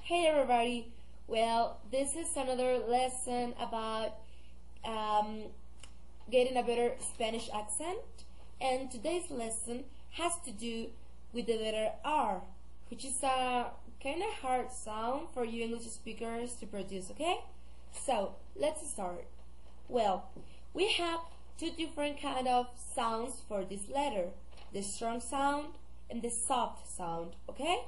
Hey everybody! Well, this is another lesson about getting a better Spanish accent, and today's lesson has to do with the letter R, which is a kind of hard sound for you English speakers to produce, okay? So, let's start. Well, we have two different kind of sounds for this letter, the strong sound and the soft sound, okay?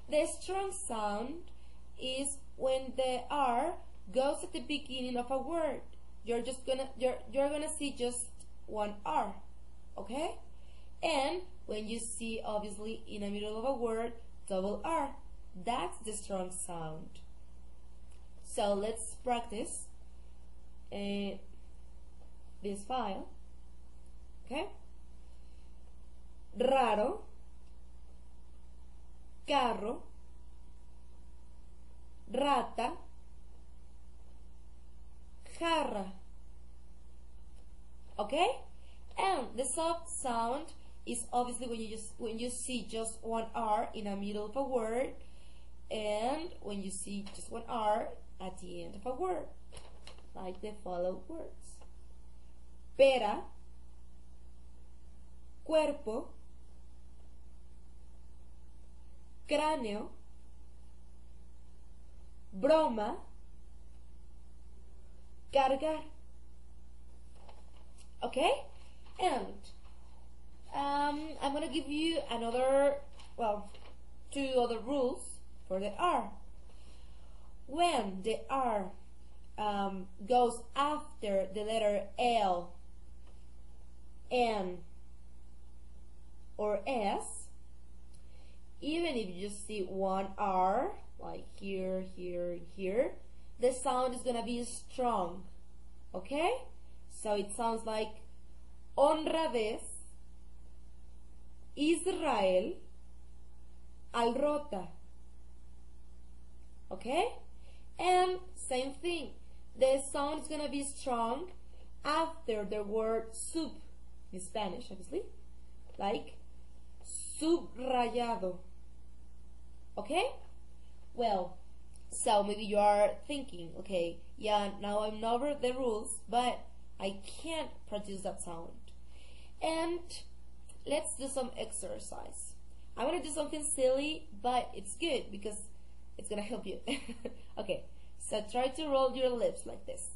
The strong sound is when the R goes at the beginning of a word. You're gonna see just one R, okay? And when you see obviously in the middle of a word double R, that's the strong sound. So let's practice this file, okay? Raro, carro, rata, jarra. Okay? And the soft sound is obviously when you see just one R in the middle of a word, and when you see just one R at the end of a word, like the following words: pera, cuerpo, cráneo, broma, cargar. Okay? And I'm gonna give you two other rules for the R. When the R goes after the letter L, N, or S, even if you just see one R, like here, here, here, the sound is gonna be strong, okay? So it sounds like honra vez, Israel, alrota, okay? And same thing, the sound is gonna be strong after the word sub, in Spanish obviously, like subrayado, okay? Well, so maybe you are thinking, okay, yeah, now I know the rules, but I can't produce that sound. And let's do some exercise. I'm gonna do something silly, but it's good because it's gonna help you. Okay, so try to roll your lips like this.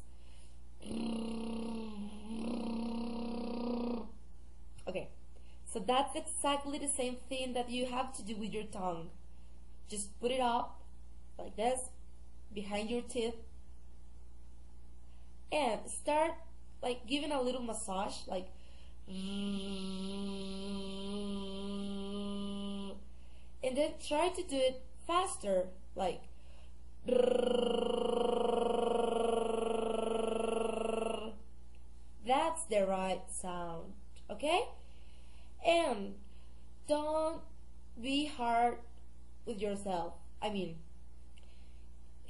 Okay, so that's exactly the same thing that you have to do with your tongue. Just put it up like this behind your teeth and start like giving a little massage, like, and then try to do it faster, like, that's the right sound, okay? And don't be hard with yourself. I mean,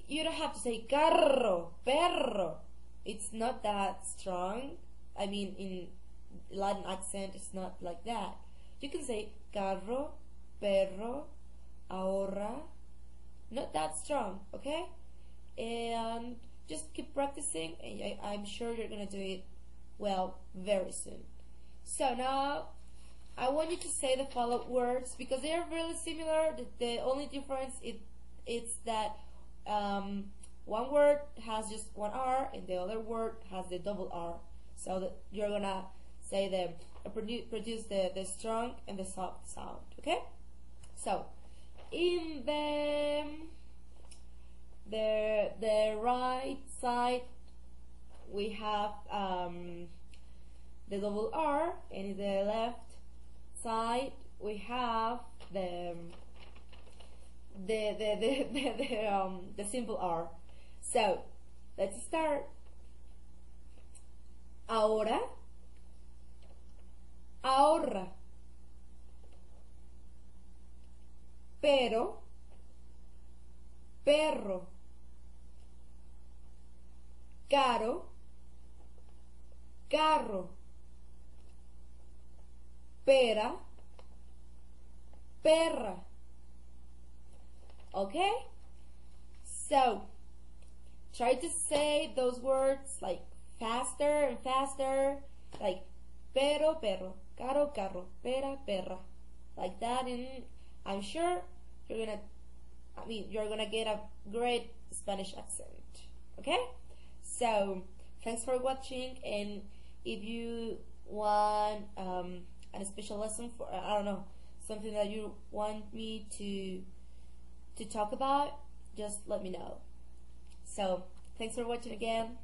you don't have to say carro, perro. It's not that strong. I mean, in Latin accent, it's not like that. You can say carro, perro, ahora. Not that strong, okay? And just keep practicing, and I'm sure you're gonna do it well very soon. So now I want you to say the following words because they are really similar. The only difference it's that one word has just one R and the other word has the double R. So that you're gonna say produce the strong and the soft sound. Okay? So in the right side we have the double R, and in the left side we have the simple R. So let's start. Ahora, ahorra, pero, perro, caro, carro, pera, perra. Okay? So, try to say those words like faster and faster, like pero, perro, caro, carro, pera, perra, like that, and I'm sure you're gonna get a great Spanish accent. Okay? So, thanks for watching, and if you want a special lesson for, I don't know, something that you want me to talk about, just let me know. So, thanks for watching again.